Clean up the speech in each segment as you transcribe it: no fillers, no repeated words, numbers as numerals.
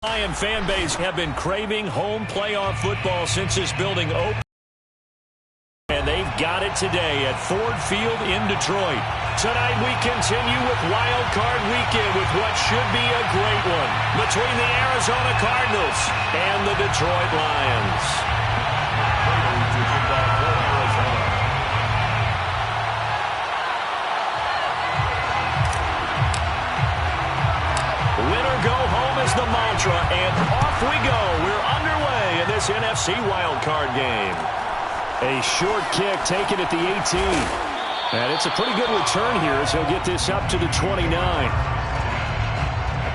Lion fan base have been craving home playoff football since this building opened. And they've got it today at Ford Field in Detroit. Tonight we continue with Wildcard Weekend with what should be a great one between the Arizona Cardinals and the Detroit Lions. Winner go home is the mantra, and off we go. We're underway in this NFC wildcard game. A short kick taken at the 18. And it's a pretty good return here as he'll get this up to the 29. At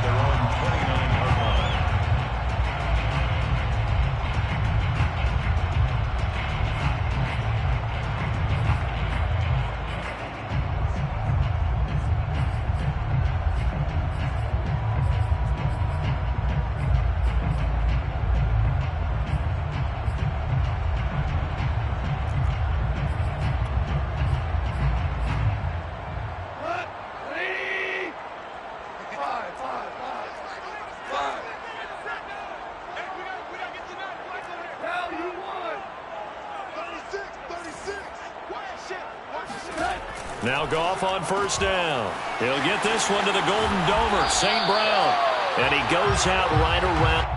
their own 29-yard line. Now Goff on first down. He'll get this one to the Golden Domer, St. Brown. And he goes out right around.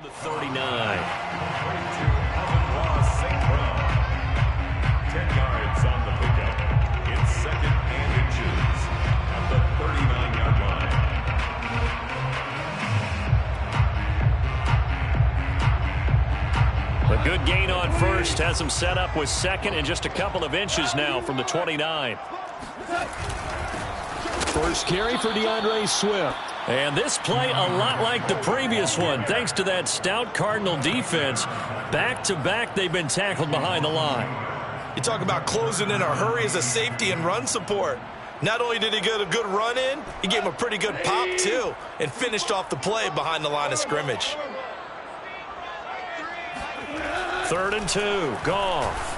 The 39. 10 yards on the pickup. It's second and inches at the 39-yard line. A good gain on first has him set up with second and just a couple of inches now from the 29. First carry for DeAndre Swift. And this play a lot like the previous one. Thanks to that stout Cardinal defense, back-to-back they've been tackled behind the line. You talk about closing in a hurry as a safety and run support. Not only did he get a good run in, he gave him a pretty good pop, too, and finished off the play behind the line of scrimmage. 3rd and 2, Goff.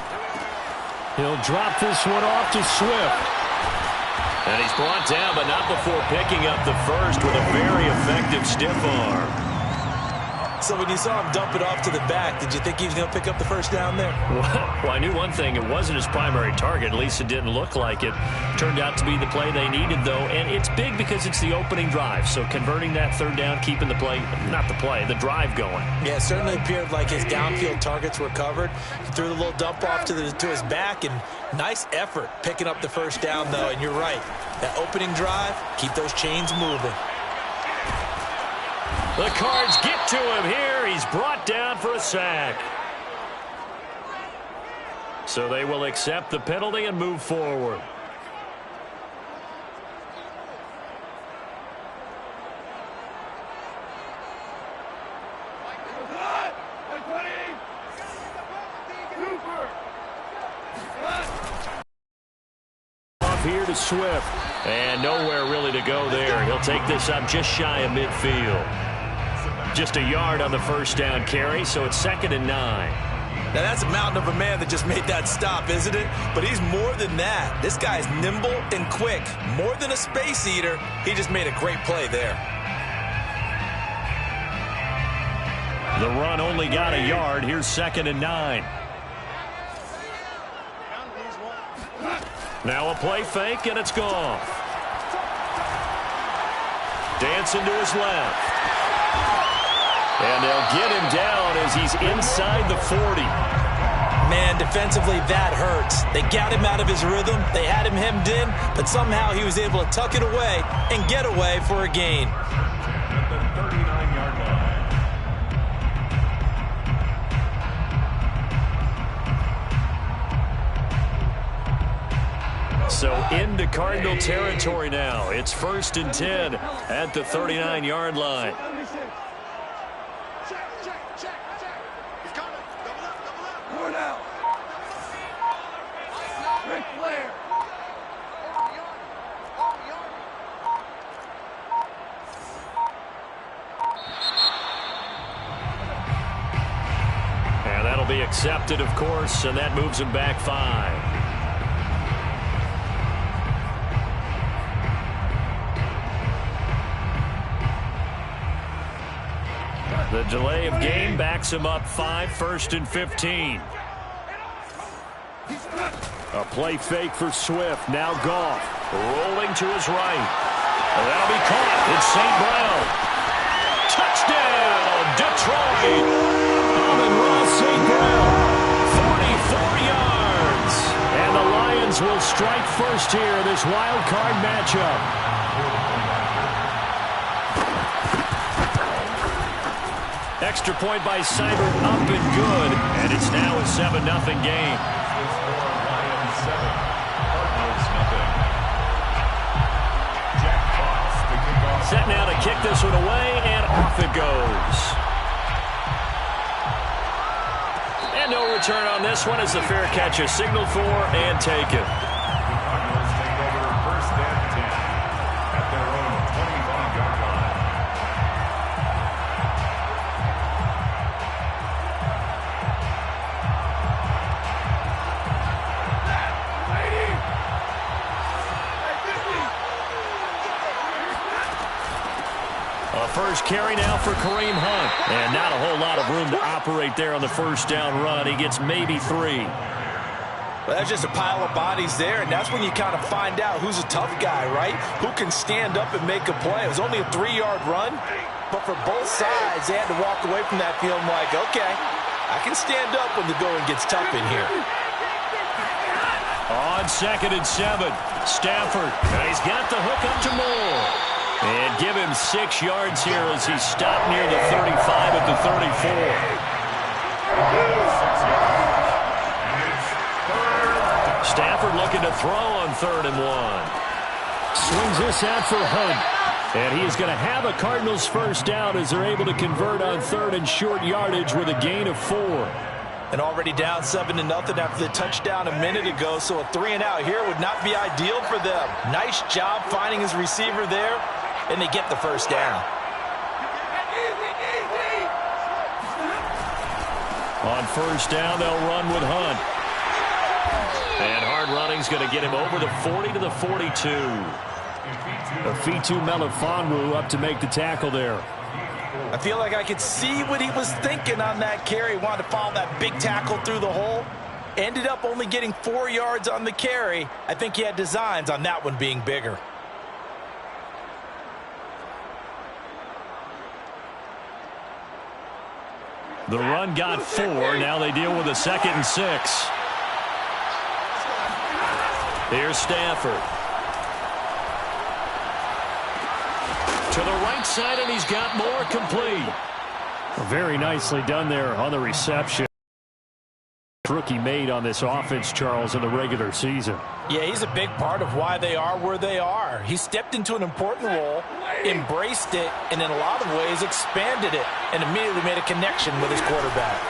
He'll drop this one off to Swift. And he's brought down, but not before picking up the first with a very effective stiff arm. So when you saw him dump it off to the back, did you think he was going to pick up the first down there? Well, I knew one thing. It wasn't his primary target. At least it didn't look like it. Turned out to be the play they needed, though. And it's big because it's the opening drive. So converting that 3rd down, keeping the play, not the play, the drive going. Yeah, it certainly appeared like his downfield targets were covered. He threw the little dump off to his back, and nice effort picking up the first down, though. And you're right. That opening drive, keep those chains moving. The Cards get to him here. He's brought down for a sack. So they will accept the penalty and move forward. Off here to Swift. And nowhere really to go there. He'll take this up just shy of midfield. Just a yard on the first down carry, so it's 2nd and 9. Now, that's a mountain of a man that just made that stop, isn't it? But he's more than that. This guy's nimble and quick. More than a space eater, he just made a great play there. The run only got a yard. Here's 2nd and 9. Now a play fake, and it's gone. Dancing to his left. And they'll get him down as he's inside the 40. Man, defensively, that hurts. They got him out of his rhythm. They had him hemmed in, but somehow he was able to tuck it away and get away for a gain. At the 39-yard line. So into Cardinal territory now. It's 1st and 10 at the 39-yard line. And that'll be accepted, of course, and that moves him back 5. The delay of game backs him up 5, 1st and 15. A play fake for Swift. Now Goff rolling to his right. And that'll be caught. It's St. Brown. Touchdown, Detroit. Amon-Ra St. Brown, 44 yards. And the Lions will strike first here, this wild card matchup. Extra point by Seibert, up and good, and it's now a 7-0 game. Set now to kick this one away, and off it goes. And no return on this one as the fair catch is signaled for and taken. Cardinals take over 1st and 10 at their own 25-yard line. First carry now for Kareem Hunt. And not a whole lot of room to operate there on the first down run. He gets maybe 3. Well, that's just a pile of bodies there, and that's when you kind of find out who's a tough guy, right? Who can stand up and make a play. It was only a 3-yard run, but for both sides, they had to walk away from that feeling like, okay, I can stand up when the going gets tough in here. On 2nd and 7, Stafford. And he's got the hook up to Moore. And give him 6 yards here as he stopped near the 35 at the 34. Stafford looking to throw on 3rd and 1. Swings this out for Hunt. And he's going to have a Cardinals first down as they're able to convert on 3rd and short yardage with a gain of 4. And already down 7-0 after the touchdown a minute ago, so a 3-and-out here would not be ideal for them. Nice job finding his receiver there, and they get the first down. On first down, they'll run with Hunt. And hard running's going to get him over the 40 to the 42. Afitu Melifonwu up to make the tackle there. I feel like I could see what he was thinking on that carry. He wanted to follow that big tackle through the hole. Ended up only getting 4 yards on the carry. I think he had designs on that one being bigger. The run got 4. Now they deal with a 2nd and 6. Here's Stafford. To the right side, and he's got more complete. Very nicely done there on the reception. Rookie made on this offense, Charles, in the regular season. Yeah, he's a big part of why they are where they are. He stepped into an important role, embraced it, and in a lot of ways expanded it, and immediately made a connection with his quarterback.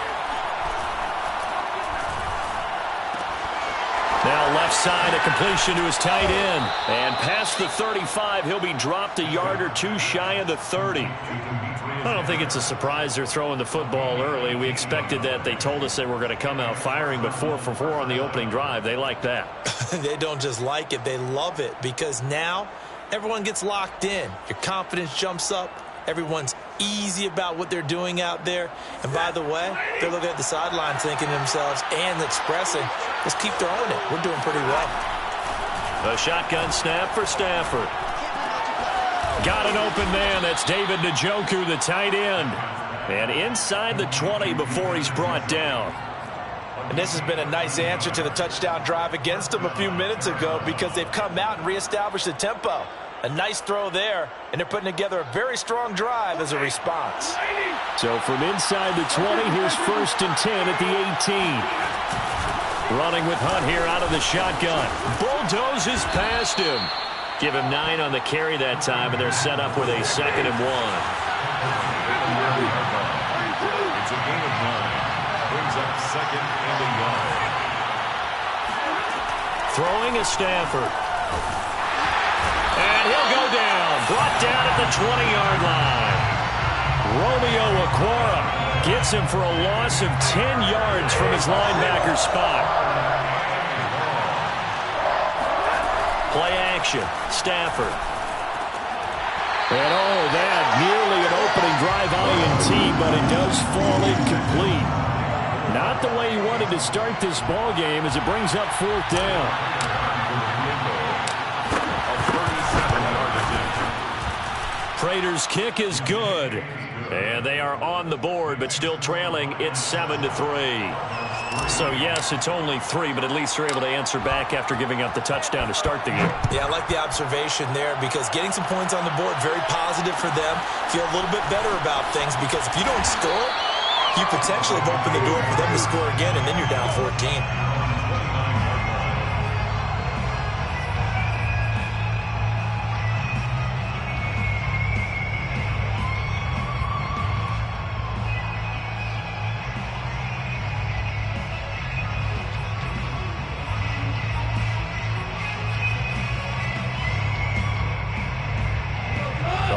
Now left side, a completion to his tight end. And past the 35, he'll be dropped a yard or 2 shy of the 30. I don't think it's a surprise they're throwing the football early. We expected that. They told us they were going to come out firing, but 4 for 4 on the opening drive. They like that. They don't just like it, they love it, because now everyone gets locked in. Your confidence jumps up. Everyone's easy about what they're doing out there. And by the way, they're looking at the sideline thinking to themselves and expressing, let's keep throwing it. We're doing pretty well. The shotgun snap for Stafford. Got an open man. That's David Njoku, the tight end. And inside the 20 before he's brought down. And this has been a nice answer to the touchdown drive against them a few minutes ago, because they've come out and reestablished the tempo. A nice throw there, and they're putting together a very strong drive as a response. So from inside the 20, here's 1st and 10 at the 18. Running with Hunt here out of the shotgun. Bulldozes trust him. Give him 9 on the carry that time, and they're set up with a 2nd and 1. It's a gain of 9. Brings up 2nd and a yard. Throwing is Stafford. And he'll go down. Brought down at the 20-yard line. Romeo Okwara gets him for a loss of 10 yards from his linebacker spot. Play action. Stafford. And that nearly an opening drive INT, but it does fall incomplete. Not the way he wanted to start this ball game as it brings up 4th down. Prater's kick is good. And they are on the board, but still trailing. It's 7-3. So, yes, it's only 3, but at least they're able to answer back after giving up the touchdown to start the game. Yeah, I like the observation there because getting some points on the board, very positive for them. Feel a little bit better about things because if you don't score, you potentially have opened the door for them to score again, and then you're down 14.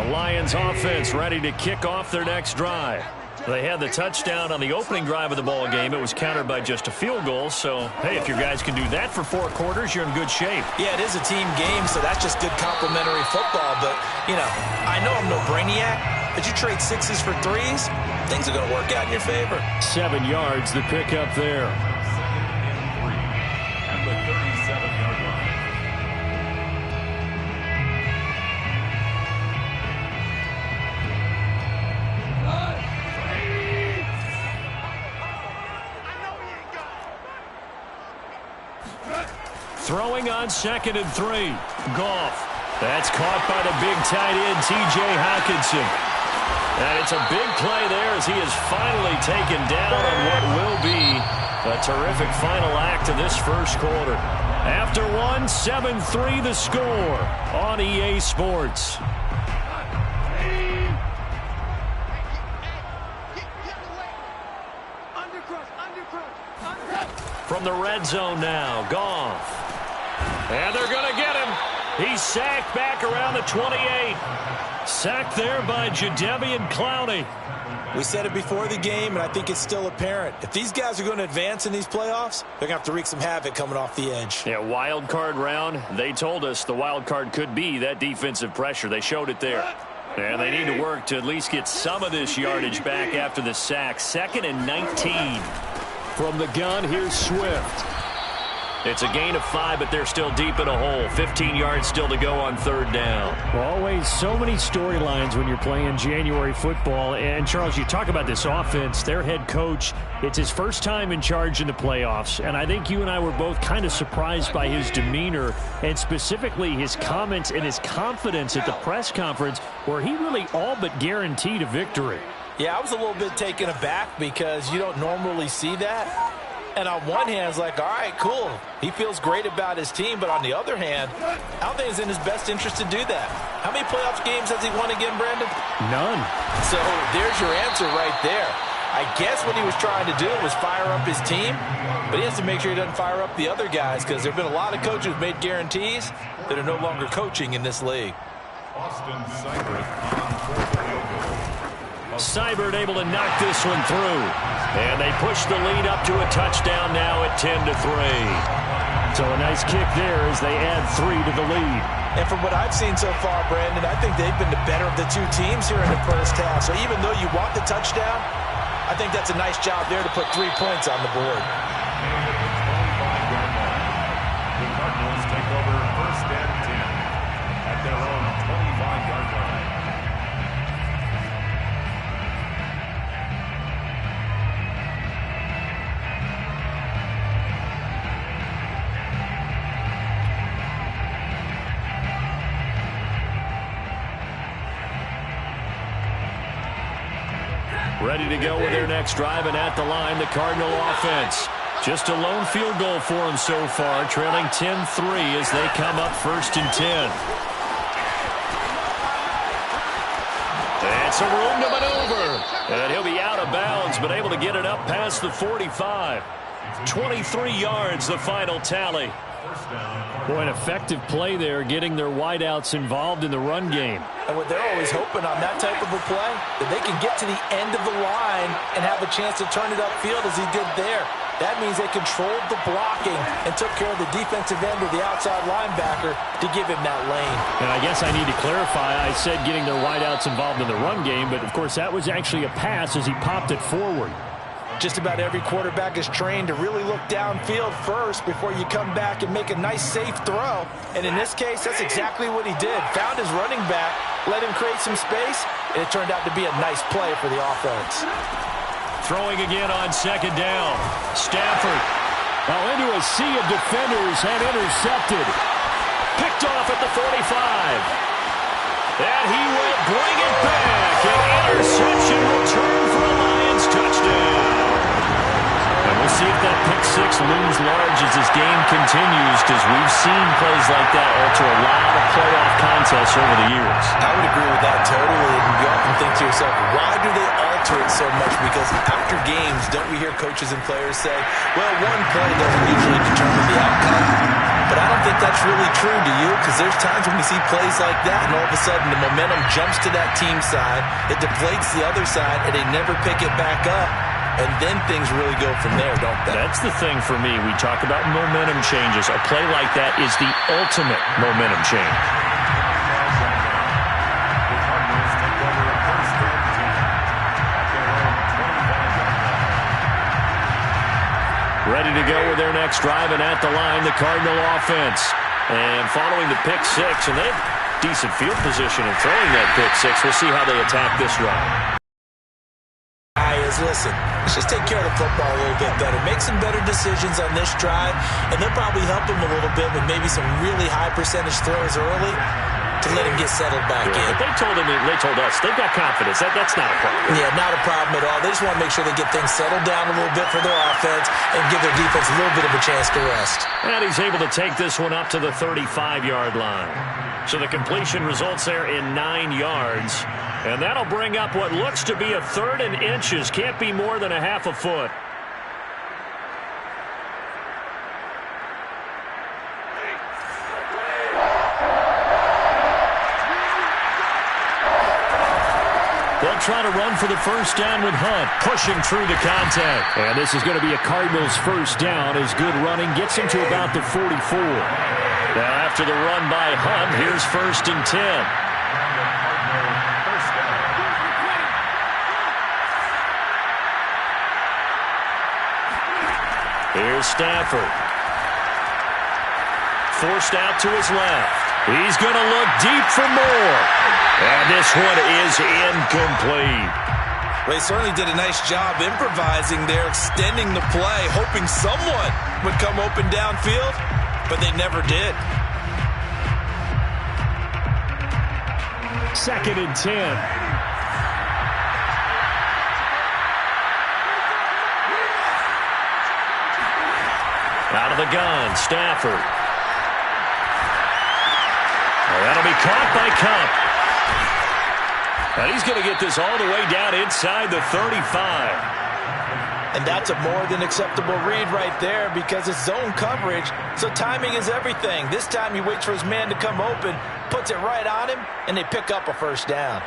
Lions offense ready to kick off their next drive. They had the touchdown on the opening drive of the ball game. It was countered by just a field goal. So, hey, if your guys can do that for 4 quarters, you're in good shape. Yeah, it is a team game, so that's just good complementary football. But, I know I'm no brainiac, but you trade 6s for 3s, things are going to work out in your favor. 7 yards, the pickup there. 2nd and 3 at the 37-yard line. Throwing on 2nd and 3. Goff. That's caught by the big tight end, T.J. Hockenson. And it's a big play there as he is finally taken down on what will be a terrific final act of this first quarter. After 1, 7-3 the score on EA Sports. From the red zone now, Goff. And they're going to get him. He's sacked back around the 28. Sacked there by Jadeveon Clowney. We said it before the game, and I think it's still apparent. If these guys are going to advance in these playoffs, they're going to have to wreak some havoc coming off the edge. Yeah, wild card round. They told us the wild card could be that defensive pressure. They showed it there. And they need to work to at least get some of this yardage back after the sack. 2nd and 19. From the gun, here's Swift. It's a gain of 5, but they're still deep in a hole. 15 yards still to go on 3rd down. Well, always so many storylines when you're playing January football. And, Charles, you talk about this offense, their head coach, it's his first time in charge in the playoffs. And I think you and I were both kind of surprised by his demeanor and specifically his comments and his confidence at the press conference where he really all but guaranteed a victory. Yeah, I was a little bit taken aback because you don't normally see that. And on one hand, it's like, all right, cool. He feels great about his team. But on the other hand, I don't think it's in his best interest to do that. How many playoff games has he won again, Brandon? None. So there's your answer right there. I guess what he was trying to do was fire up his team. But he has to make sure he doesn't fire up the other guys because there have been a lot of coaches who've made guarantees that are no longer coaching in this league. Austin Seibert on 4th field goal. Seibert able to knock this one through. And they push the lead up to a touchdown now at 10-3. So a nice kick there as they add 3 to the lead. And from what I've seen so far, Brandon, I think they've been the better of the 2 teams here in the first half. So even though you want the touchdown, I think that's a nice job there to put 3 points on the board. The Cardinals take over 1st and 10 at their own 25-yard line. Ready to go with their next drive, and at the line, the Cardinal offense. Just a lone field goal for them so far, trailing 10-3 as they come up 1st and 10. It's a room to maneuver. And he'll be out of bounds, but able to get it up past the 45. 23 yards, the final tally. Boy, an effective play there, getting their wideouts involved in the run game. And what they're always hoping on that type of a play, that they can get to the end of the line and have a chance to turn it upfield as he did there. That means they controlled the blocking and took care of the defensive end or the outside linebacker to give him that lane. And I guess I need to clarify, I said getting their wideouts involved in the run game, but of course that was actually a pass as he popped it forward. Just about every quarterback is trained to really look downfield first before you come back and make a nice, safe throw. And in this case, that's exactly what he did. Found his running back, let him create some space, and it turned out to be a nice play for the offense. Throwing again on 2nd down. Stafford. Into a sea of defenders and intercepted. Picked off at the 45. And he will bring it back. An interception return for a Lions touchdown. And we'll see if that pick six looms large as this game continues, because we've seen plays like that alter a lot of playoff contests over the years. I would agree with that totally. And you often think to yourself, why do they alter it so much? Because after games, don't we hear coaches and players say, well, one play doesn't usually determine the outcome. But I don't think that's really true, do you? Because there's times when we see plays like that, and all of a sudden the momentum jumps to that team side, it deflates the other side, and they never pick it back up. And then things really go from there, don't they? That's the thing for me. We talk about momentum changes. A play like that is the ultimate momentum change. Ready to go with their next drive, and at the line, the Cardinal offense. And following the pick six, and they have decent field position in throwing that pick six. We'll see how they attack this run. Listen, let's just take care of the football a little bit better. Make some better decisions on this drive, and they'll probably help him a little bit with maybe some really high percentage throws early to let him get settled back in. But they told us, they've got confidence. That's not a problem. Yeah, not a problem at all. They just want to make sure they get things settled down a little bit for their offense and give their defense a little bit of a chance to rest. And he's able to take this one up to the 35-yard line. So the completion results there in 9 yards. And that'll bring up what looks to be a 3rd and inches. Can't be more than a half a foot. They'll try to run for the first down with Hunt, pushing through the contact. And this is going to be a Cardinals first down as good running gets him to about the 44. Now after the run by Hunt, here's 1st and 10. Here's Stafford. Forced out to his left. He's going to look deep for more. And this one is incomplete. Well, he certainly did a nice job improvising there, extending the play, hoping someone would come open downfield, but they never did. 2nd and 10. Out of the gun, Stafford. And that'll be caught by Cup. And he's going to get this all the way down inside the 35. And that's a more than acceptable read right there because it's zone coverage, so timing is everything. This time he waits for his man to come open, puts it right on him, and they pick up a first down.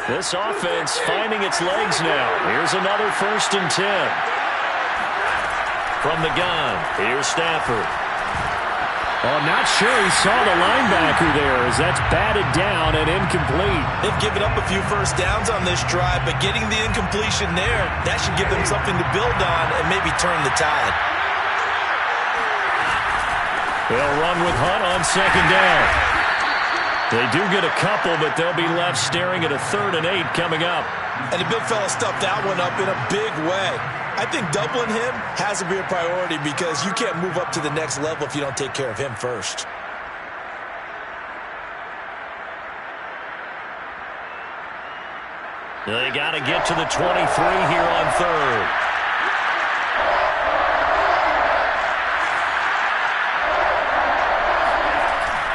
This offense finding its legs now. Here's another 1st and 10. From the gun, here's Stafford. Oh, not sure he saw the linebacker there as that's batted down and incomplete. They've given up a few first downs on this drive, but getting the incompletion there, that should give them something to build on and maybe turn the tide. They'll run with Hunt on 2nd down. They do get a couple, but they'll be left staring at a 3rd and 8 coming up. And the big fella stuffed that one up in a big way. I think doubling him has to be a priority because you can't move up to the next level if you don't take care of him first. They got to get to the 23 here on 3rd.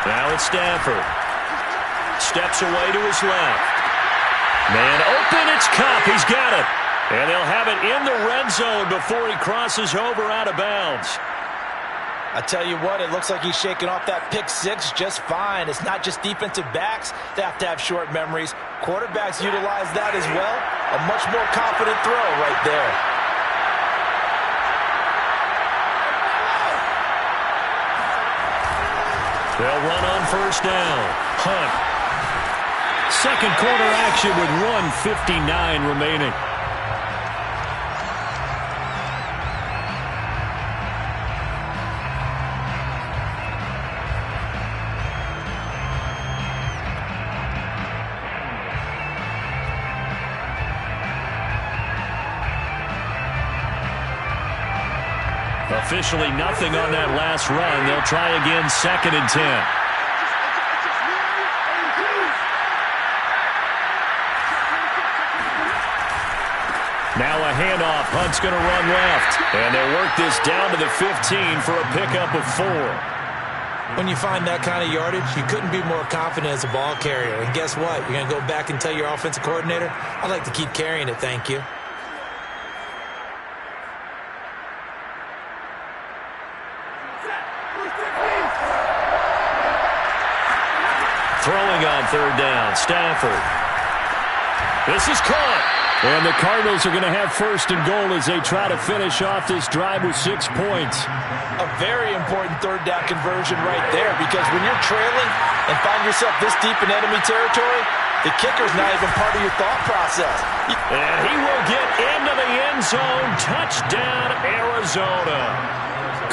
Now it's Stafford. Steps away to his left. Man open, it's Cup. He's got it. And they'll have it in the red zone before he crosses over out of bounds. I tell you what, it looks like he's shaking off that pick six just fine. It's not just defensive backs that have short memories. Quarterbacks utilize that as well. A much more confident throw right there. They'll run on first down. Hunt. Second quarter action with 1:59 remaining. Officially nothing on that last run. They'll try again, 2nd and 10. Now a handoff. Hunt's going to run left. And they'll work this down to the 15 for a pickup of 4. When you find that kind of yardage, you couldn't be more confident as a ball carrier. And guess what? You're going to go back and tell your offensive coordinator, I'd like to keep carrying it, thank you. Throwing on third down, Stafford. This is caught. And the Cardinals are going to have 1st and goal as they try to finish off this drive with 6 points. A very important third down conversion right there, because when you're trailing and find yourself this deep in enemy territory, the kicker's not even part of your thought process. And he will get into the end zone. Touchdown, Arizona.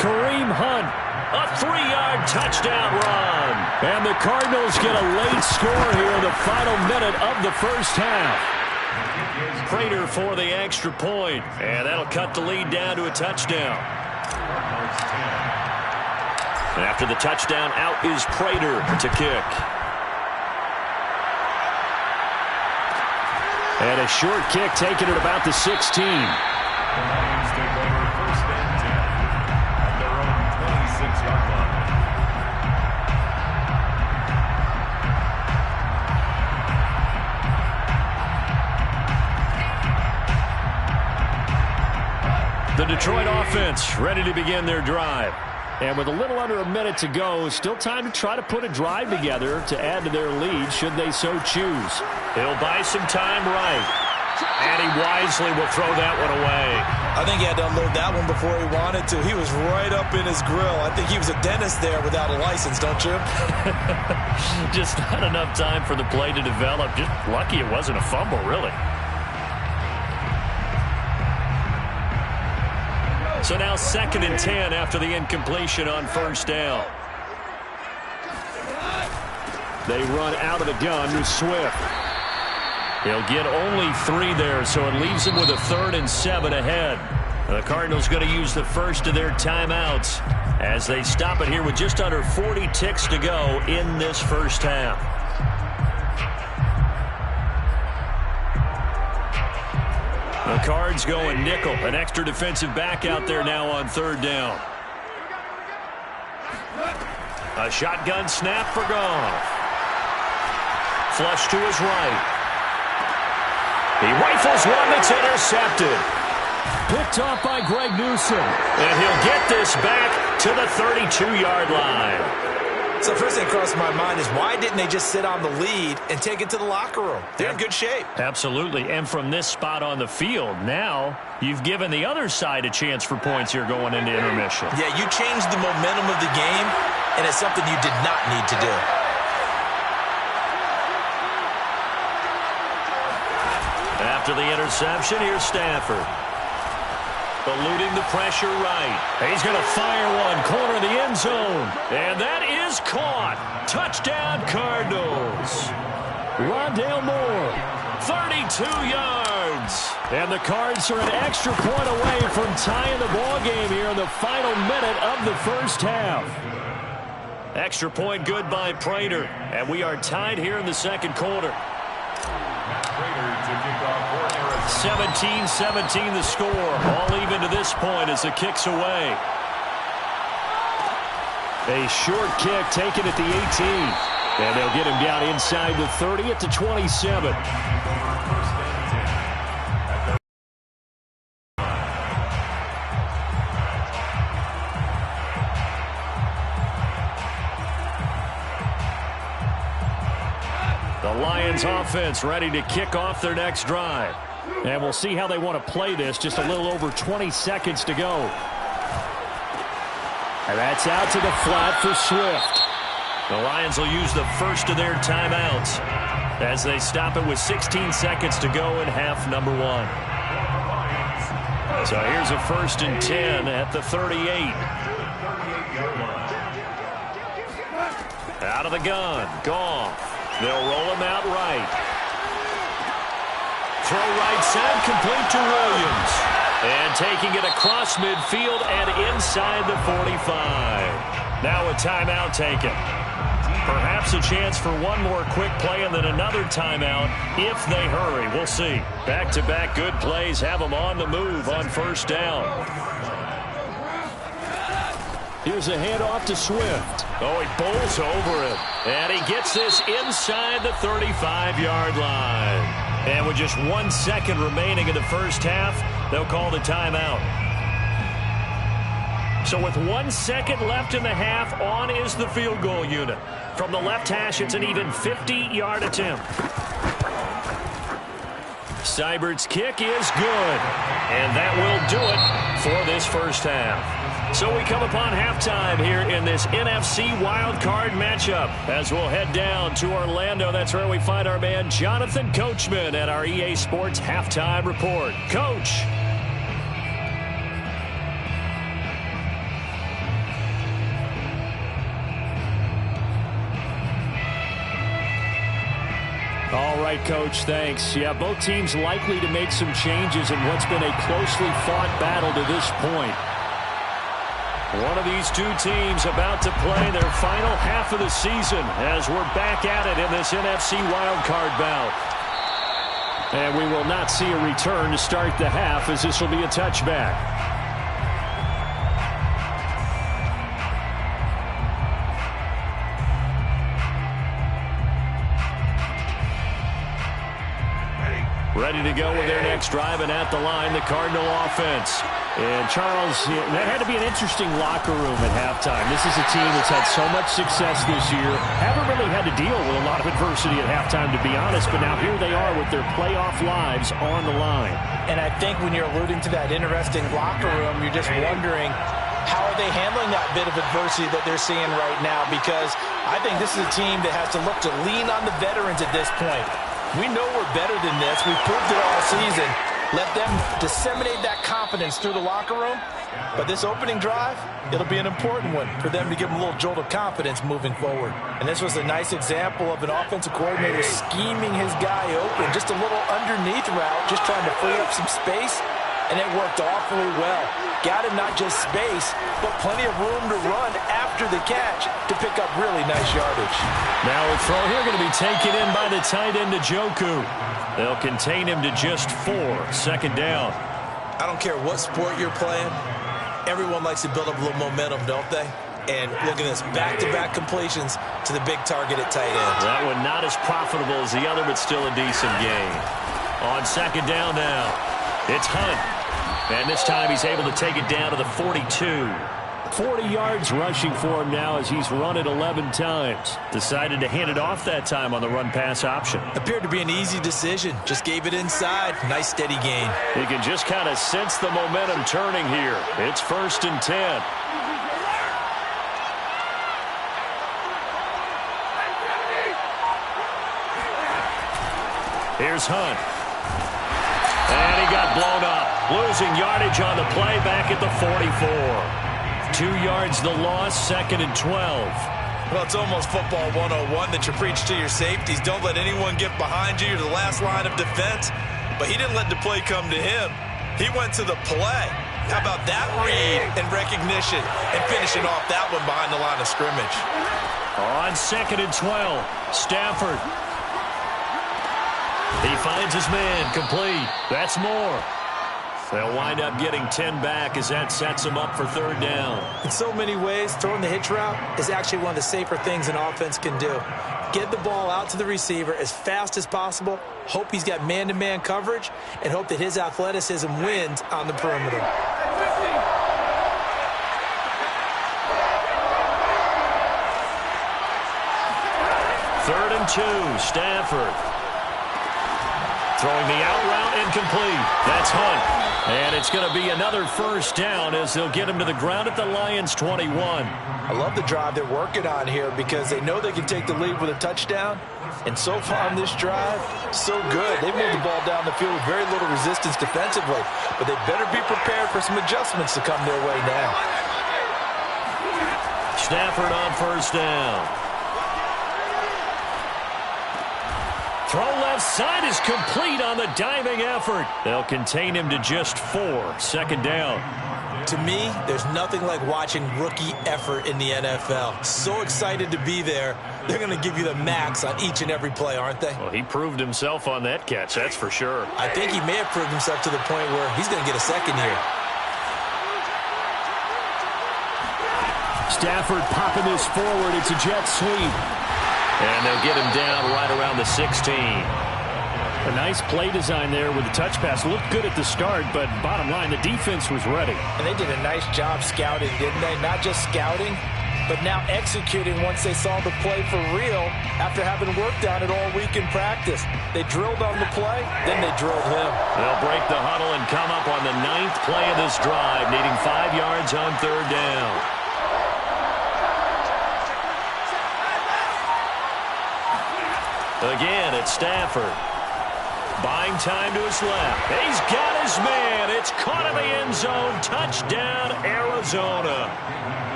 Kareem Hunt, a 3-yard touchdown run. And the Cardinals get a late score here in the final minute of the first half. Prater for the extra point, and that'll cut the lead down to a touchdown. And after the touchdown, out is Prater to kick. And a short kick taken at about the 16. The Lions take over 1st and 10 at their own 26-yard line. The Detroit offense ready to begin their drive. And with a little under a minute to go, still time to try to put a drive together to add to their lead should they so choose. He'll buy some time right. And he wisely will throw that one away. I think he had to unload that one before he wanted to. He was right up in his grill. I think he was a dentist there without a license, don't you? Just not enough time for the play to develop. Just lucky it wasn't a fumble, really. So now 2nd and 10 after the incompletion on first down. They run out of the gun with Swift. He'll get only 3 there, so it leaves him with a 3rd and 7 ahead. The Cardinals going to use the first of their timeouts as they stop it here with just under 40 ticks to go in this first half. The Cards going nickel. An extra defensive back out there now on 3rd down. A shotgun snap for Goff. Flush to his right. He rifles one that's intercepted. Picked off by Greg Newsome. And he'll get this back to the 32-yard line. So first thing crossed my mind is, why didn't they just sit on the lead and take it to the locker room? They're in good shape. Absolutely. And from this spot on the field, now you've given the other side a chance for points here going into intermission. Yeah, you changed the momentum of the game, and it's something you did not need to do. After the interception, here's Stafford. Eluding the pressure right. He's going to fire one, corner of the end zone. And that is caught. Touchdown, Cardinals. Rondale Moore, 32 yards. And the Cards are an extra point away from tying the ball game here in the final minute of the first half. Extra point good by Prater. And we are tied here in the second quarter. 17-17 the score. All even to this point as the kick's away. A short kick taken at the 18. And they'll get him down inside the 30 at the 27. The Lions offense ready to kick off their next drive. And we'll see how they want to play this. Just a little over 20 seconds to go. And that's out to the flat for Swift. The Lions will use the first of their timeouts as they stop it with 16 seconds to go in half number 1. So here's a 1st and 10 at the 38. Out of the gun. Goff. They'll roll him out right. Throw right side, complete to Williams. And taking it across midfield and inside the 45. Now a timeout taken. Perhaps a chance for one more quick play and then another timeout if they hurry. We'll see. Back-to-back good plays have them on the move on 1st down. Here's a handoff to Swift. Oh, he bowls over it. And he gets this inside the 35-yard line. And with just 1 second remaining in the first half, they'll call the timeout. So with 1 second left in the half, on is the field goal unit. From the left hash, it's an even 50-yard attempt. Seibert's kick is good. And that will do it for this first half. So we come upon halftime here in this NFC Wildcard matchup as we'll head down to Orlando. That's where we find our man Jonathan Coachman at our EA Sports Halftime Report. Coach. All right, Coach, thanks. Yeah, both teams likely to make some changes in what's been a closely fought battle to this point. One of these two teams about to play their final half of the season as we're back at it in this NFC wildcard bout. And we will not see a return to start the half as this will be a touchback. Ready to go with their next drive, and at the line, the Cardinal offense. And Charles, that had to be an interesting locker room at halftime. This is a team that's had so much success this year. Haven't really had to deal with a lot of adversity at halftime, to be honest, but now here they are with their playoff lives on the line. And I think when you're alluding to that interesting locker room, you're just wondering, how are they handling that bit of adversity that they're seeing right now? Because I think this is a team that has to look to lean on the veterans at this point. We know we're better than this. We've proved it all season. Let them disseminate that confidence through the locker room. But this opening drive, it'll be an important one for them to give them a little jolt of confidence moving forward. And this was a nice example of an offensive coordinator scheming his guy open. Just a little underneath route, just trying to free up some space. And it worked awfully well. Got him not just space, but plenty of room to run after the catch to pick up really nice yardage. Now a throw here going to be taken in by the tight end Njoku. They'll contain him to just 4. 2nd down. I don't care what sport you're playing. Everyone likes to build up a little momentum, don't they? And look at this, back-to-back completions to the big target at tight end. That one not as profitable as the other, but still a decent gain. On 2nd down now, it's Hunt. And this time he's able to take it down to the 42. 40 yards rushing for him now as he's run it 11 times. Decided to hand it off that time on the run-pass option. Appeared to be an easy decision. Just gave it inside. Nice steady gain. You can just kind of sense the momentum turning here. It's 1st and 10. Here's Hunt. And he got blown up. Losing yardage on the play back at the 44. 2 yards the loss, 2nd and 12. Well, it's almost football 101 that you preach to your safeties. Don't let anyone get behind you. You're the last line of defense. But he didn't let the play come to him. He went to the play. How about that read and recognition and finishing off that one behind the line of scrimmage. On 2nd and 12, Stafford. He finds his man, complete. That's more. They'll wind up getting 10 back as that sets them up for third down. In so many ways, throwing the hitch route is actually one of the safer things an offense can do. Get the ball out to the receiver as fast as possible, hope he's got man-to-man coverage, and hope that his athleticism wins on the perimeter. Third and 2, Stafford. Throwing the out route incomplete. That's Hunt. And it's going to be another first down as they'll get him to the ground at the Lions' 21. I love the drive they're working on here because they know they can take the lead with a touchdown. And so far on this drive, so good. They moved the ball down the field with very little resistance defensively. But they better be prepared for some adjustments to come their way now. Stafford on first down. Throw left side is complete on the diving effort. They'll contain him to just 4. Second down. To me, there's nothing like watching rookie effort in the NFL. So excited to be there. They're going to give you the max on each and every play, aren't they? Well, he proved himself on that catch, that's for sure. I think he may have proved himself to the point where he's going to get a second here. Stafford popping this forward. It's a jet sweep. And they'll get him down right around the 16. A nice play design there with the touch pass. Looked good at the start, but bottom line, the defense was ready. And they did a nice job scouting, didn't they? Not just scouting, but now executing once they saw the play for real after having worked on it all week in practice. They drilled on the play, then they drilled him. They'll break the huddle and come up on the 9th play of this drive, needing 5 yards on third down. Again, it's Stafford. Buying time to his left. He's got his man. It's caught in the end zone. Touchdown, Arizona.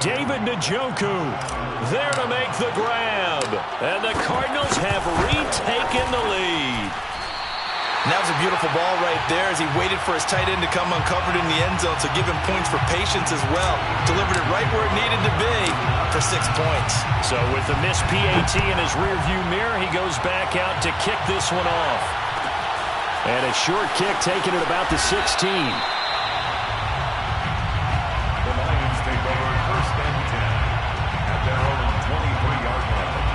David Njoku there to make the grab. And the Cardinals have retaken the lead. And that was a beautiful ball right there as he waited for his tight end to come uncovered in the end zone, so give him points for patience as well. Delivered it right where it needed to be for 6 points. So with the missed PAT in his rearview mirror, he goes back out to kick this one off. And a short kick taken at about the 16. The Lions take over first and 10 at their own 23-yard line.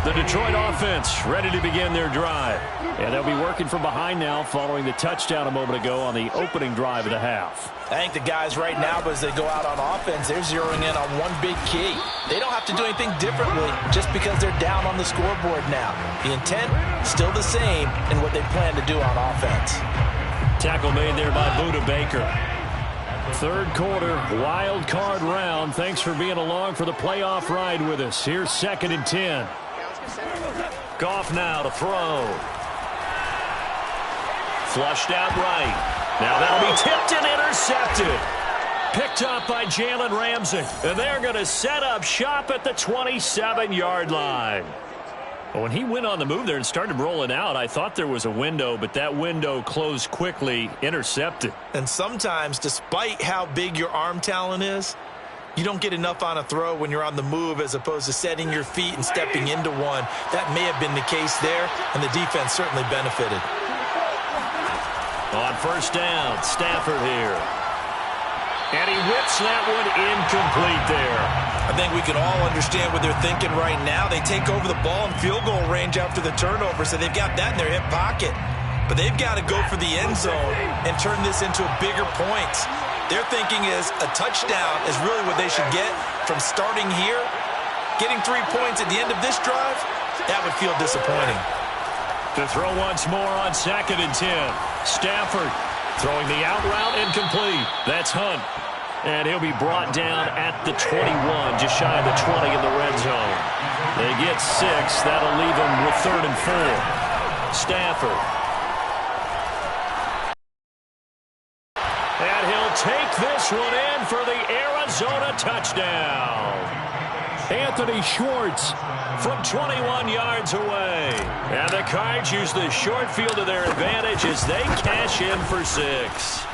The Detroit offense ready to begin their drive. And they'll be working from behind now following the touchdown a moment ago on the opening drive of the half. I think the guys right now, as they go out on offense, they're zeroing in on one big key. They don't have to do anything differently just because they're down on the scoreboard now. The intent, still the same in what they plan to do on offense. Tackle made there by Buda Baker. Third quarter, wild card round. Thanks for being along for the playoff ride with us. Here's 2nd and 10. Goff now to throw. Flushed out right. Now that'll be tipped and intercepted. Picked up by Jalen Ramsey. And they're going to set up shop at the 27-yard line. When he went on the move there and started rolling out, I thought there was a window, but that window closed quickly, intercepted. And sometimes, despite how big your arm talent is, you don't get enough on a throw when you're on the move as opposed to setting your feet and stepping into one. That may have been the case there, and the defense certainly benefited. On first down, Stafford here. And he whips that one incomplete there. I think we can all understand what they're thinking right now. They take over the ball in field goal range after the turnover, so they've got that in their hip pocket. But they've got to go for the end zone and turn this into bigger points. Their thinking is a touchdown is really what they should get from starting here. Getting 3 points at the end of this drive, that would feel disappointing. To throw once more on 2nd and 10. Stafford throwing the out route incomplete. That's Hunt. And he'll be brought down at the 21, just shy of the 20 in the red zone. They get 6. That'll leave them with 3rd and 4. Stafford. And he'll take this one in for the Arizona touchdown. Anthony Schwartz from 21 yards away. And the Cards use the short field to their advantage as they cash in for 6.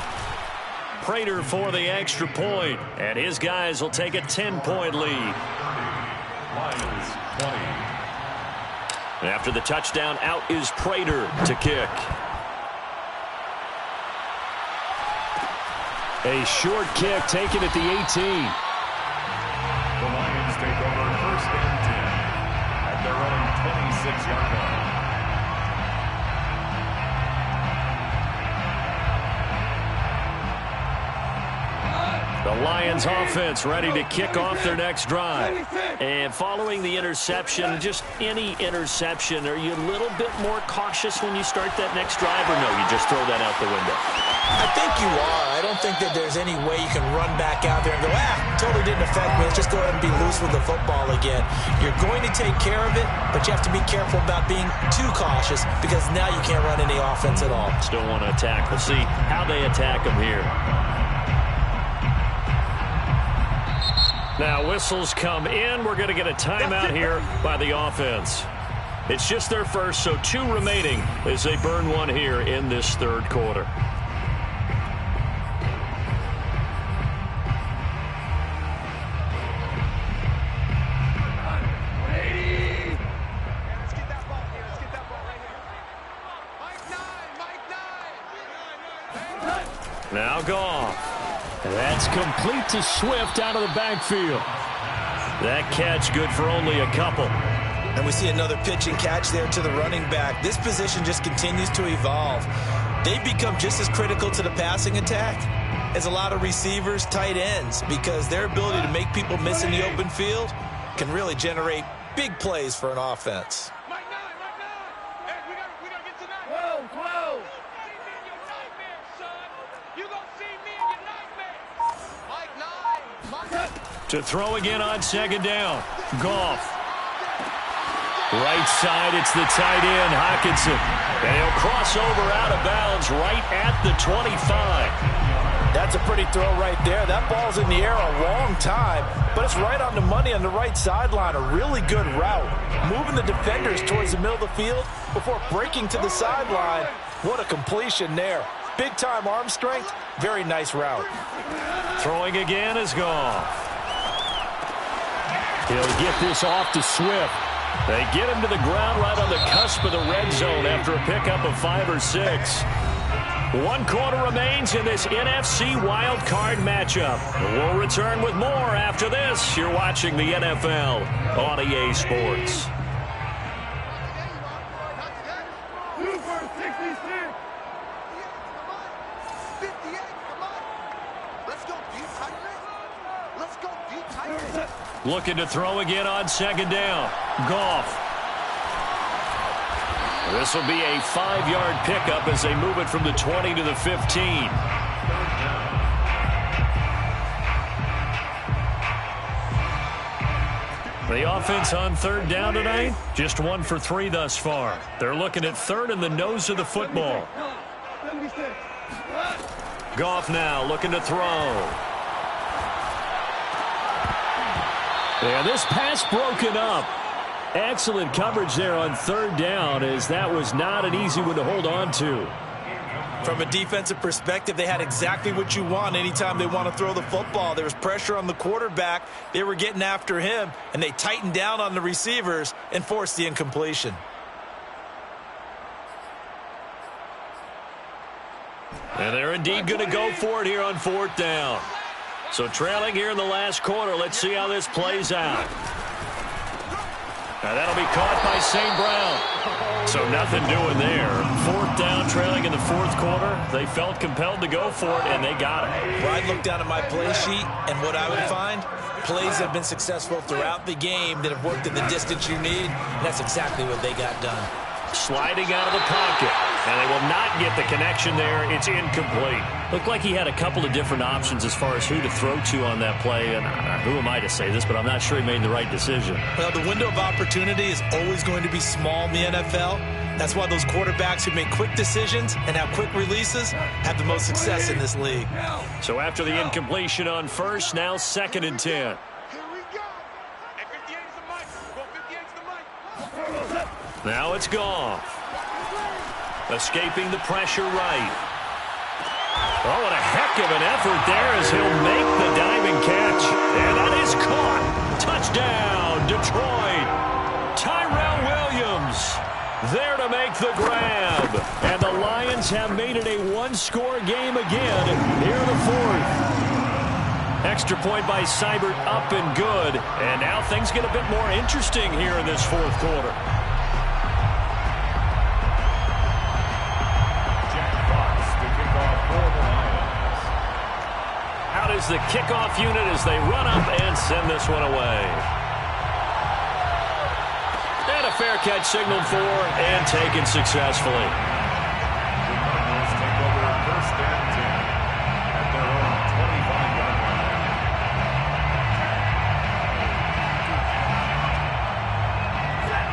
Prater for the extra point, and his guys will take a 10-point lead. Lions 20. And after the touchdown, out is Prater to kick. A short kick taken at the 18. The Lions take over first and 10 at their own 26-yard line. The Lions offense ready to kick off their next drive. And following the interception, just any interception, are you a little bit more cautious when you start that next drive, or no, you just throw that out the window? I think you are. I don't think that there's any way you can run back out there and go, totally didn't affect me. Let's just go ahead and be loose with the football again. You're going to take care of it, but you have to be careful about being too cautious because now you can't run any offense at all. Still want to attack. We'll see how they attack them here. Now whistles come in. We're going to get a timeout here by the offense. It's just their first, so 2 remaining as they burn one here in this third quarter. Now Goff. That's complete to Swift out of the backfield. That catch good for only a couple. And we see another pitch and catch there to the running back. This position just continues to evolve. They've become just as critical to the passing attack as a lot of receivers, tight ends, because their ability to make people miss in the open field can really generate big plays for an offense. To throw again on second down. Goff. Right side, it's the tight end, Hockenson. And he'll cross over out of bounds right at the 25. That's a pretty throw right there. That ball's in the air a long time, but it's right on the money on the right sideline. A really good route. Moving the defenders towards the middle of the field before breaking to the sideline. What a completion there. Big-time arm strength. Very nice route. Throwing again is Goff. He'll get this off to Swift. They get him to the ground right on the cusp of the red zone after a pickup of 5 or 6. 1 quarter remains in this NFC Wildcard matchup. We'll return with more after this. You're watching the NFL on EA Sports. Looking to throw again on second down. Goff. This will be a 5-yard pickup as they move it from the 20 to the 15. The offense on third down tonight, just 1 for 3 thus far. They're looking at third in the nose of the football. Goff now looking to throw. And this pass broken up. Excellent coverage there on third down, as that was not an easy one to hold on to. From a defensive perspective, they had exactly what you want anytime they want to throw the football. There was pressure on the quarterback. They were getting after him, and they tightened down on the receivers and forced the incompletion. And they're indeed going to go for it here on 4th down. So trailing here in the last quarter. Let's see how this plays out. Now that'll be caught by St. Brown. So nothing doing there. 4th down, trailing in the 4th quarter. They felt compelled to go for it, and they got it. Well, I'd look down at my play sheet, and what I would find, plays that have been successful throughout the game that have worked in the distance you need, and that's exactly what they got done. Sliding out of the pocket, and they will not get the connection there. It's incomplete. Looked like he had a couple of different options as far as who to throw to on that play, and who am I to say this, but I'm not sure he made the right decision. Well, the window of opportunity is always going to be small in the NFL. That's why those quarterbacks who make quick decisions and have quick releases have the most success in this league. So after the incompletion on first, now 2nd and 10. Now it's Goff. Escaping the pressure right. Oh, and a heck of an effort there as he'll make the diving catch. And that is caught. Touchdown, Detroit. Tyrell Williams there to make the grab. And the Lions have made it a one-score game again here in the fourth. Extra point by Seibert up and good. And now things get a bit more interesting here in this fourth quarter. Out is the kickoff unit as they run up and send this one away. And a fair catch signaled for and taken successfully. The Cardinals take over first and 10 at their own 25-yard line.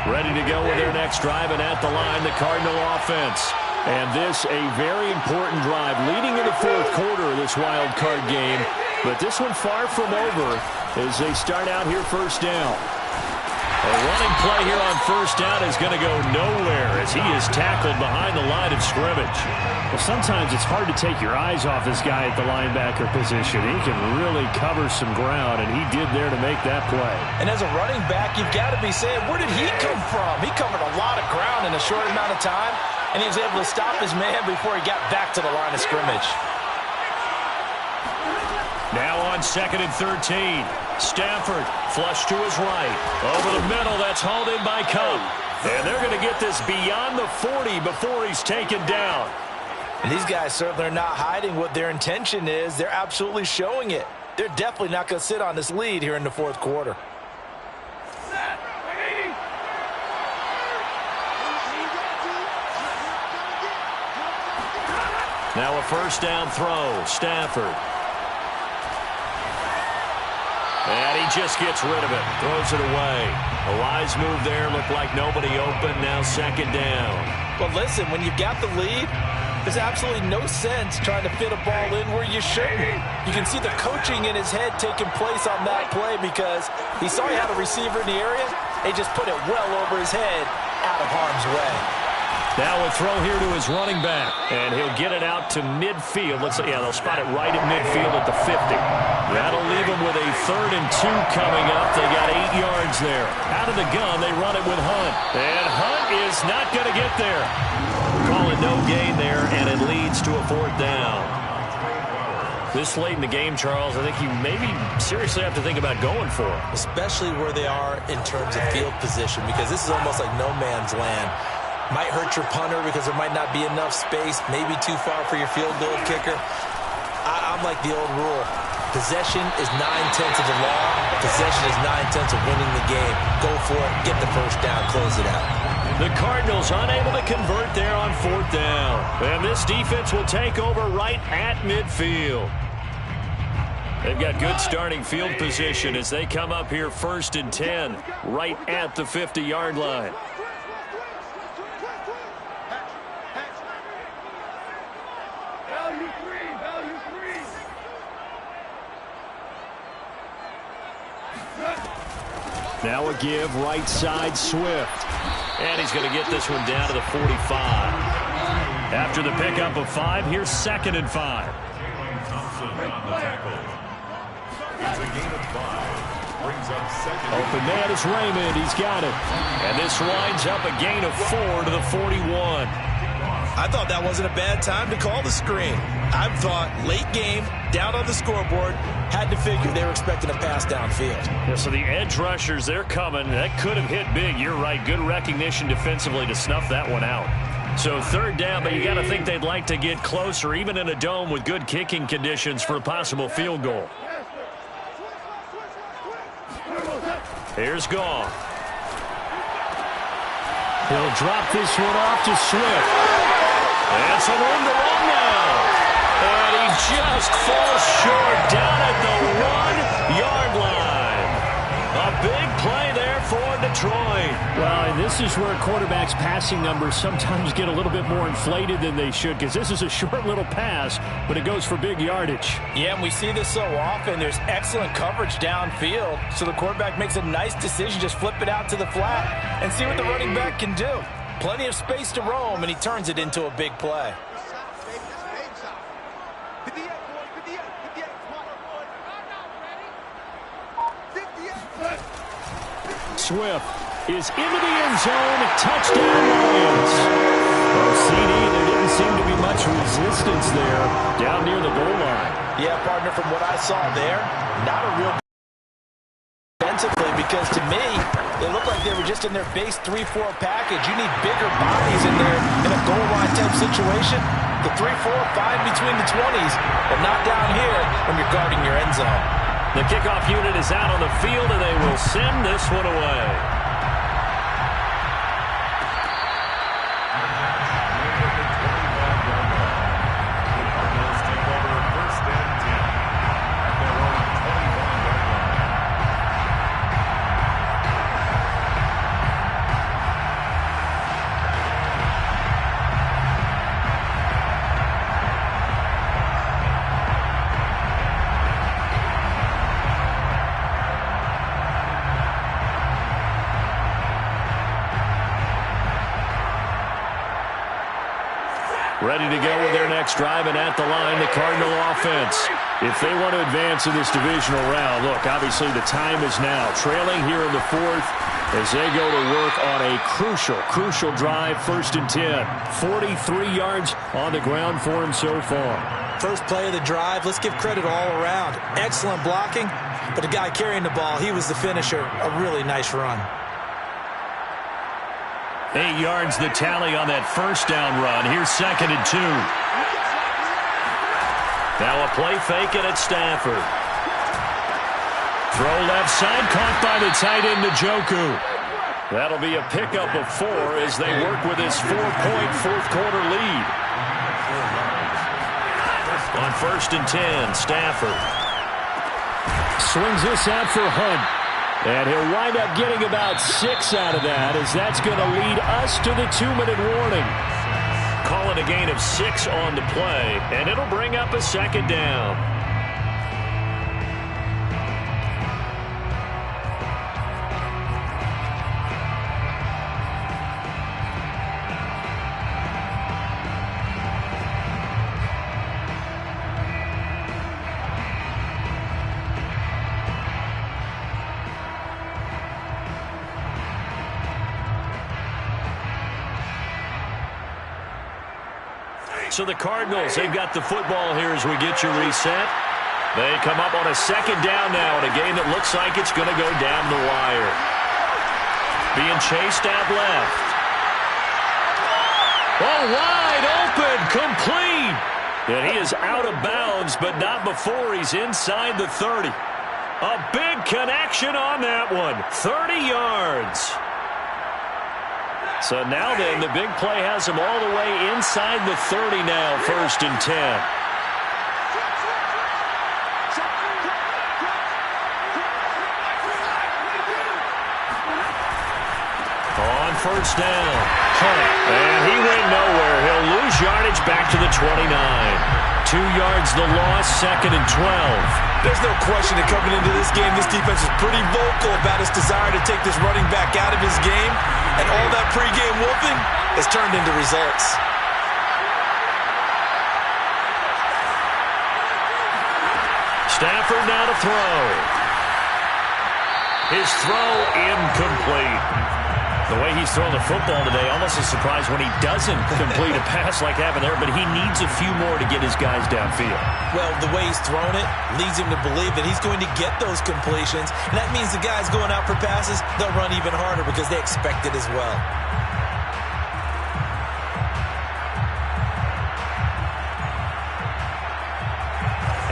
Ready to go with their next drive, and at the line, the Cardinal offense. And this a very important drive leading in the fourth quarter of this wild card game. But this one far from over as they start out here first down. A running play here on first down is going to go nowhere as he is tackled behind the line of scrimmage. Well, sometimes it's hard to take your eyes off this guy at the linebacker position. He can really cover some ground, and he did there to make that play. And as a running back, you've got to be saying, where did he come from? He covered a lot of ground in a short amount of time, and he was able to stop his man before he got back to the line of scrimmage. Now on 2nd and 13. Stafford flush to his right. Over the middle, that's hauled in by Cup. And they're going to get this beyond the 40 before he's taken down. And these guys certainly are not hiding what their intention is. They're absolutely showing it. They're definitely not going to sit on this lead here in the fourth quarter. Now a first down throw. Stafford. And he just gets rid of it. Throws it away. A wise move there. Looked like nobody open. Now second down. But listen, when you've got the lead, there's absolutely no sense trying to fit a ball in where you shouldn't. You can see the coaching in his head taking place on that play because he saw he had a receiver in the area. They just put it well over his head out of harm's way. Now a throw here to his running back. And he'll get it out to midfield. Let's see, yeah, they'll spot it right at midfield at the 50. That'll leave them with a 3rd and 2 coming up. They got 8 yards there. Out of the gun, they run it with Hunt. And Hunt is not going to get there. Call it no gain there, and it leads to a 4th down. This late in the game, Charles, I think you maybe seriously have to think about going for it. Especially where they are in terms of field position, because this is almost like no man's land. Might hurt your punter because there might not be enough space, maybe too far for your field goal kicker. I'm like the old rule. Possession is 9/10 of the law. Possession is 9/10 of winning the game. Go for it. Get the first down. Close it out. The Cardinals unable to convert there on 4th down. And this defense will take over right at midfield. They've got good starting field position as they come up here 1st and 10 right at the 50-yard line. Now a give right side Swift. And he's going to get this one down to the 45. After the pickup of 5, here's 2nd and 5. It's a gain of 5. Brings up 2nd. Open man is Raymond. He's got it. And this winds up a gain of 4 to the 41. I thought that wasn't a bad time to call the screen. I thought late game, down on the scoreboard, had to figure they were expecting a pass downfield. Yeah, so the edge rushers, they're coming. That could have hit big. You're right. Good recognition defensively to snuff that one out. So 3rd down, but you got to think they'd like to get closer, even in a dome with good kicking conditions for a possible field goal. Here's Goff. He'll drop this one off to Swift. And some room to run now. And he just falls short down at the 1-yard line. A big play there for Detroit. Well, and this is where quarterbacks' passing numbers sometimes get a little bit more inflated than they should, because this is a short little pass, but it goes for big yardage. Yeah, and we see this so often. There's excellent coverage downfield, so the quarterback makes a nice decision, just flip it out to the flat and see what the running back can do. Plenty of space to roam, and he turns it into a big play. Swift is into the end zone. Touchdown, Lions. Well, CD, there didn't seem to be much resistance there down near the goal line. Yeah, partner, from what I saw there, not a real defensively, because to me, they look like they were just in their base 3-4 package. You need bigger bodies in there in a goal line type situation. The 3-4, fine between the 20s, but not down here when you're guarding your end zone. The kickoff unit is out on the field, and they will send this one away. Ready to go with their next drive, and at the line, the Cardinal offense. If they want to advance in this divisional round, look, obviously the time is now. Trailing here in the fourth as they go to work on a crucial drive, 1st and 10. 43 yards on the ground for him so far. First play of the drive, let's give credit all around. Excellent blocking, but the guy carrying the ball, he was the finisher. A really nice run. 8 yards the tally on that first down run. Here's 2nd and 2. Now a play fake and it's Stafford. Throw left side, caught by the tight end Njoku. That'll be a pickup of 4 as they work with this 4-point fourth-quarter lead. On 1st and 10, Stafford swings this out for Hunt. And he'll wind up getting about 6 out of that, as that's going to lead us to the 2-minute warning. Call it a gain of 6 on the play, and it'll bring up a 2nd down. So the Cardinals, they've got the football here as we get you reset. They come up on a 2nd down now in a game that looks like it's going to go down the wire. Being chased out left. Oh, wide open, complete. And he is out of bounds, but not before he's inside the 30. A big connection on that one. 30 yards. So now then, the big play has him all the way inside the 30 now, 1st and 10. On 1st down, Hunt, and he went nowhere. He'll lose yardage back to the 29. 2 yards the loss, 2nd and 12. There's no question that coming into this game, this defense is pretty vocal about its desire to take this running back out of his game. And all that pregame wolfing has turned into results. Stafford now to throw. His throw incomplete. The way he's thrown the football today, almost a surprise when he doesn't complete a pass like happened there, but he needs a few more to get his guys downfield. Well, the way he's thrown it leads him to believe that he's going to get those completions, and that means the guys going out for passes, they'll run even harder because they expect it as well.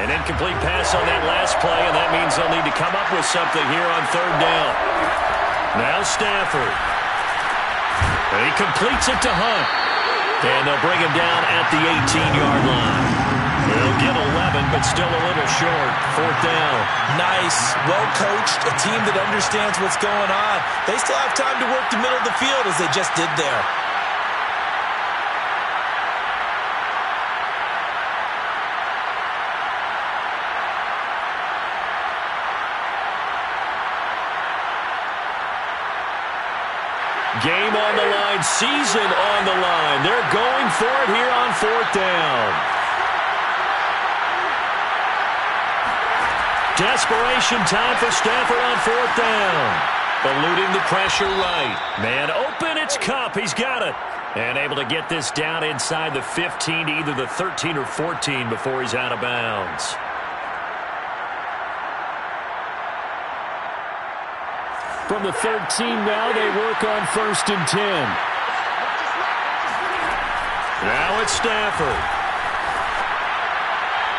An incomplete pass on that last play, and that means they'll need to come up with something here on 3rd down. Now Stafford. And he completes it to Hunt. And they'll bring him down at the 18-yard line. They'll get 11, but still a little short. 4th down. Nice, well-coached, a team that understands what's going on. They still have time to work the middle of the field as they just did there. Game on the line, season on the line. They're going for it here on 4th down. Desperation time for Stafford on 4th down. Eluding the pressure right. Man open, it's Cup. He's got it. And able to get this down inside the 15 to either the 13 or 14 before he's out of bounds. From the 13 now, they work on 1st and 10. Now it's Stafford.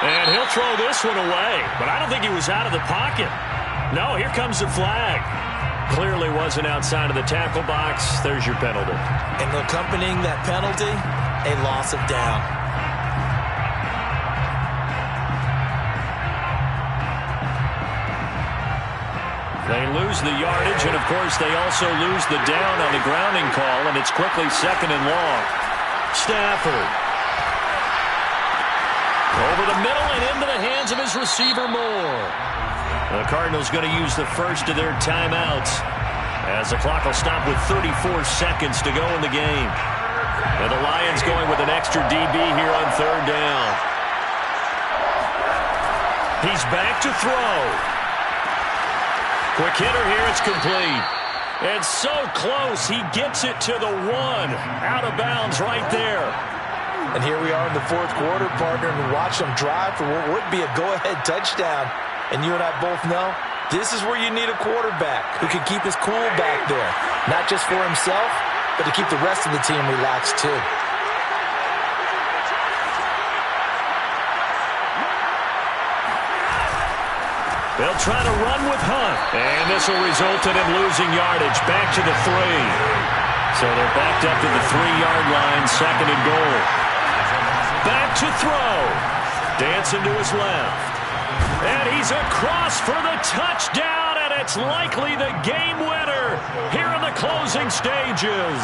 And he'll throw this one away. But I don't think he was out of the pocket. No, here comes the flag. Clearly wasn't outside of the tackle box. There's your penalty. And accompanying that penalty, a loss of down. They lose the yardage, and of course they also lose the down on the grounding call, and it's quickly 2nd and long. Stafford. Over the middle and into the hands of his receiver Moore. The Cardinals going to use the first of their timeouts as the clock will stop with 34 seconds to go in the game. And the Lions going with an extra DB here on 3rd down. He's back to throw. Quick hitter here, it's complete. And so close, he gets it to the 1. Out of bounds right there. And here we are in the 4th quarter, partner, and watch them drive for what would be a go-ahead touchdown. And you and I both know this is where you need a quarterback who can keep his cool back there. Not just for himself, but to keep the rest of the team relaxed too. They'll try to run with Hunt. And this will result in him losing yardage back to the 3. So they're backed up to the 3-yard line, 2nd and goal. Back to throw. Dancing to his left. And he's across for the touchdown, and it's likely the game winner here in the closing stages.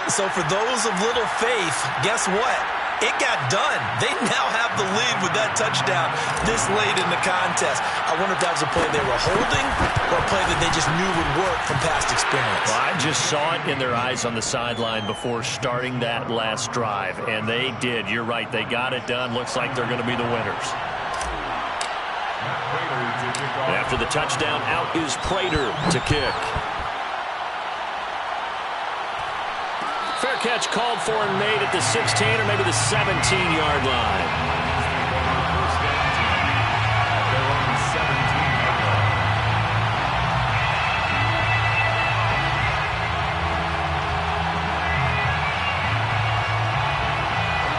So for those of little faith, guess what? It got done. They now have the lead with that touchdown this late in the contest. I wonder if that was a play they were holding or a play that they just knew would work from past experience. Well, I just saw it in their eyes on the sideline before starting that last drive, and they did. You're right. They got it done. Looks like they're going to be the winners. After the touchdown, out is Prater to kick. Fair catch called for and made at the 16 or maybe the 17-yard line.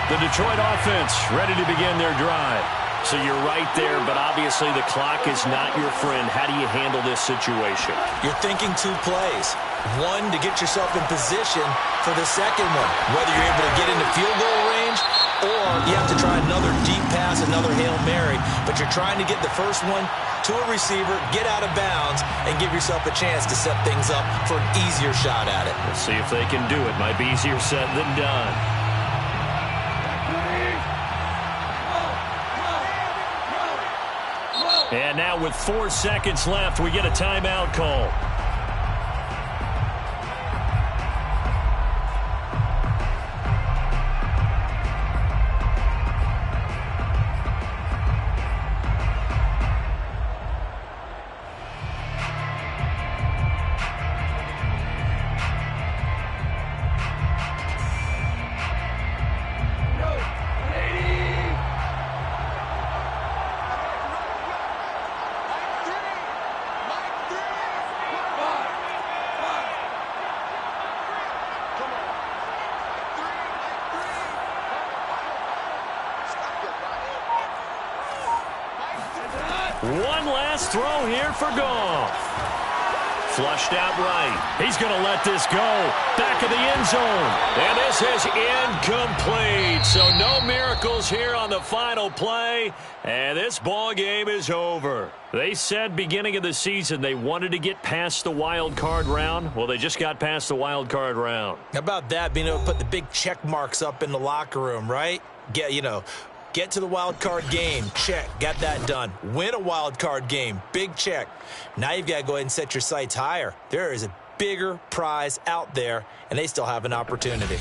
The Detroit offense ready to begin their drive. So you're right there, but obviously the clock is not your friend. How do you handle this situation? You're thinking 2 plays. One, to get yourself in position for the second one, whether you're able to get into field goal range or you have to try another deep pass, another Hail Mary. But you're trying to get the first one to a receiver, get out of bounds, and give yourself a chance to set things up for an easier shot at it. We'll see if they can do it. Might be easier said than done. And now with 4 seconds left, we get a timeout call. One last throw here for Goff. Flushed out right. He's going to let this go. Back of the end zone. And this is incomplete. So no miracles here on the final play. And this ball game is over. They said beginning of the season they wanted to get past the wild card round. Well, they just got past the wild card round. How about that, being able to put the big check marks up in the locker room, right? Get to the wild card game. Check. Got that done. Win a wild card game. Big check. Now you've got to go ahead and set your sights higher. There is a bigger prize out there, and they still have an opportunity.